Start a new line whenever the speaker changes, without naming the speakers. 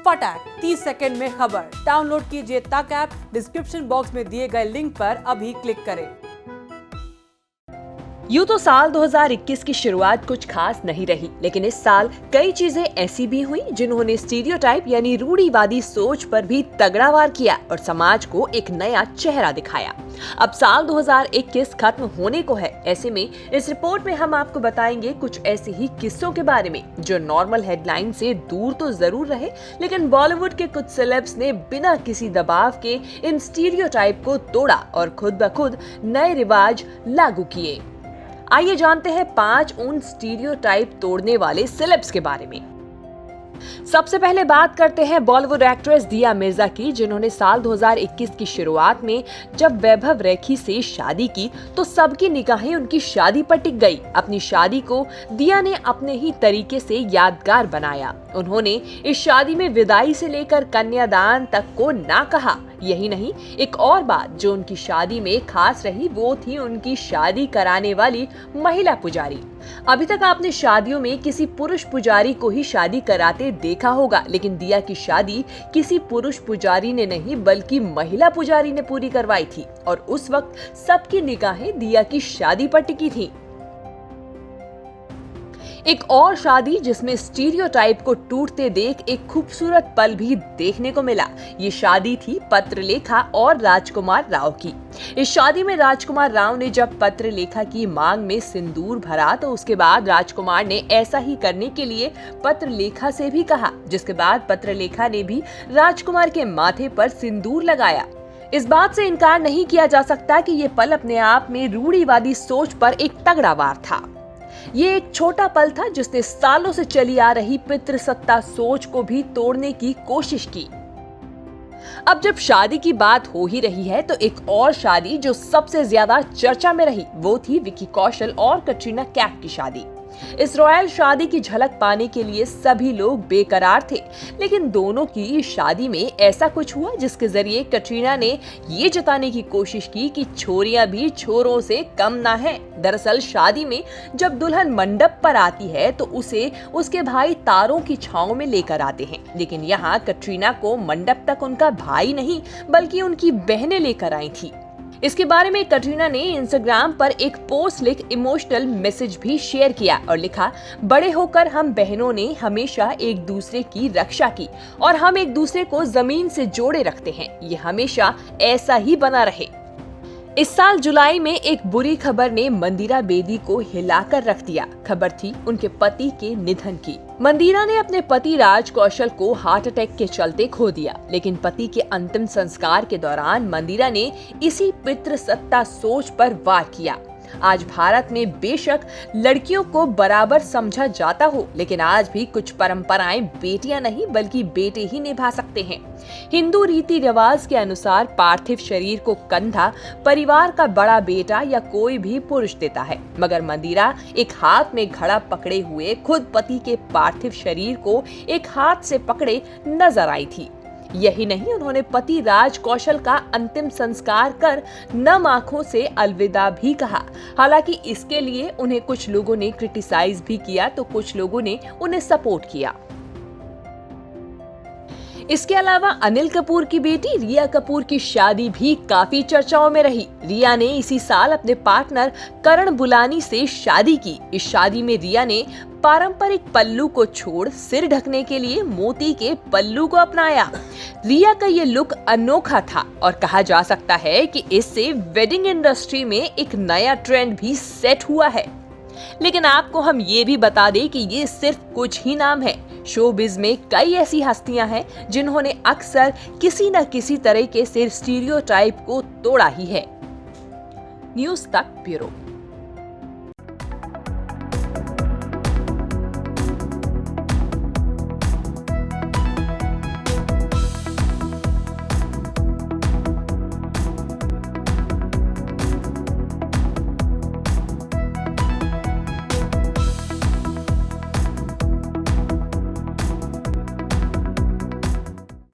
फटाक 30 सेकंड में खबर। डाउनलोड कीजिए तक ऐप, डिस्क्रिप्शन बॉक्स में दिए गए लिंक पर अभी क्लिक करें।
यूं तो साल 2021 की शुरुआत कुछ खास नहीं रही, लेकिन इस साल कई चीजें ऐसी भी हुई जिन्होंने स्टीरियोटाइप यानी रूढ़िवादी सोच पर भी तगड़ा वार किया और समाज को एक नया चेहरा दिखाया। अब साल 2021 खत्म होने को है, ऐसे में इस रिपोर्ट में हम आपको बताएंगे कुछ ऐसे ही किस्सों के बारे में जो नॉर्मल हेडलाइन से दूर तो जरूर रहे, लेकिन बॉलीवुड के कुछ सेलेब्स ने बिना किसी दबाव के इन स्टीरियोटाइप को तोड़ा और खुद ब खुद नए रिवाज लागू किए। आइए जानते हैं 5 उन स्टीरियोटाइप तोड़ने वाले सेलेब्स के बारे में। सबसे पहले बात करते हैं बॉलीवुड एक्ट्रेस दिया मिर्जा की, जिन्होंने साल 2021 की शुरुआत में जब वैभव रेखी से शादी की तो सबकी निगाहें उनकी शादी पर टिक गई। अपनी शादी को दिया ने अपने ही तरीके से यादगार बनाया। उन्होंने इस शादी में विदाई से लेकर कन्यादान तक को ना कहा। यही नहीं, एक और बात जो उनकी शादी में खास रही वो थी उनकी शादी कराने वाली महिला पुजारी। अभी तक आपने शादियों में किसी पुरुष पुजारी को ही शादी कराते देखा होगा, लेकिन दिया की शादी किसी पुरुष पुजारी ने नहीं बल्कि महिला पुजारी ने पूरी करवाई थी और उस वक्त सबकी निगाहें दिया की शादी पर टिकी थी। एक और शादी जिसमें स्टीरियोटाइप को टूटते देख एक खूबसूरत पल भी देखने को मिला। ये शादी थी पत्रलेखा और राजकुमार राव की। इस शादी में राजकुमार राव ने जब पत्रलेखा की मांग में सिंदूर भरा तो उसके बाद राजकुमार ने ऐसा ही करने के लिए पत्रलेखा से भी कहा, जिसके बाद पत्रलेखा ने भी राजकुमार के माथे पर सिंदूर लगाया। इस बात से इनकार नहीं किया जा सकता कि ये पल अपने आप में रूढ़िवादी सोच पर एक तगड़ा वार था। ये एक छोटा पल था जिसने सालों से चली आ रही पितृसत्ता सोच को भी तोड़ने की कोशिश की। अब जब शादी की बात हो ही रही है तो एक और शादी जो सबसे ज्यादा चर्चा में रही वो थी विकी कौशल और कटरीना कैफ की शादी। इस रॉयल शादी की झलक पाने के लिए सभी लोग बेकरार थे, लेकिन दोनों की शादी में ऐसा कुछ हुआ जिसके जरिए कटरीना ने ये जताने की कोशिश की कि छोरियां भी छोरों से कम ना हैं। दरअसल शादी में जब दुल्हन मंडप पर आती है तो उसे उसके भाई तारों की छांव में लेकर आते हैं, लेकिन यहाँ कटरीना को मंडप तक उनका भाई नहीं बल्कि उनकी बहनें लेकर आई थी। इसके बारे में कटरीना ने इंस्टाग्राम पर एक पोस्ट लिख इमोशनल मैसेज भी शेयर किया और लिखा, बड़े होकर हम बहनों ने हमेशा एक दूसरे की रक्षा की और हम एक दूसरे को जमीन से जोड़े रखते हैं। ये हमेशा ऐसा ही बना रहे। इस साल जुलाई में एक बुरी खबर ने मंदिरा बेदी को हिलाकर रख दिया। खबर थी उनके पति के निधन की। मंदिरा ने अपने पति राज कौशल को हार्ट अटैक के चलते खो दिया, लेकिन पति के अंतिम संस्कार के दौरान मंदिरा ने इसी पितृसत्ता सोच पर वार किया। आज भारत में बेशक लड़कियों को बराबर समझा जाता हो, लेकिन आज भी कुछ परंपराएं बेटियां नहीं बल्कि बेटे ही निभा सकते हैं। हिंदू रीति रिवाज के अनुसार पार्थिव शरीर को कंधा परिवार का बड़ा बेटा या कोई भी पुरुष देता है, मगर मंदिरा एक हाथ में घड़ा पकड़े हुए खुद पति के पार्थिव शरीर को एक हाथ से पकड़े नजर आई थी। यही नहीं, उन्होंने पति राज कौशल का अंतिम संस्कार कर नम आंखों से अलविदा भी कहा। हालांकि इसके लिए उन्हें कुछ लोगों ने क्रिटिसाइज भी किया तो कुछ लोगों ने उन्हें सपोर्ट किया। इसके अलावा अनिल कपूर की बेटी रिया कपूर की शादी भी काफी चर्चाओं में रही। रिया ने इसी साल अपने पार्टनर करण बुलानी से शादी की। इस शादी में रिया ने पारंपरिक पल्लू को छोड़ सिर ढकने के लिए मोती के पल्लू को अपनाया। रिया का ये लुक अनोखा था और कहा जा सकता है कि इससे वेडिंग इंडस्ट्री में एक नया ट्रेंड भी सेट हुआ है। लेकिन आपको हम ये भी बता दें कि ये सिर्फ कुछ ही नाम है। शोबिज में कई ऐसी हस्तियां हैं जिन्होंने अक्सर किसी न किसी तरीके से स्टीरियोटाइप को तोड़ा ही है। न्यूज़ तक ब्यूरो।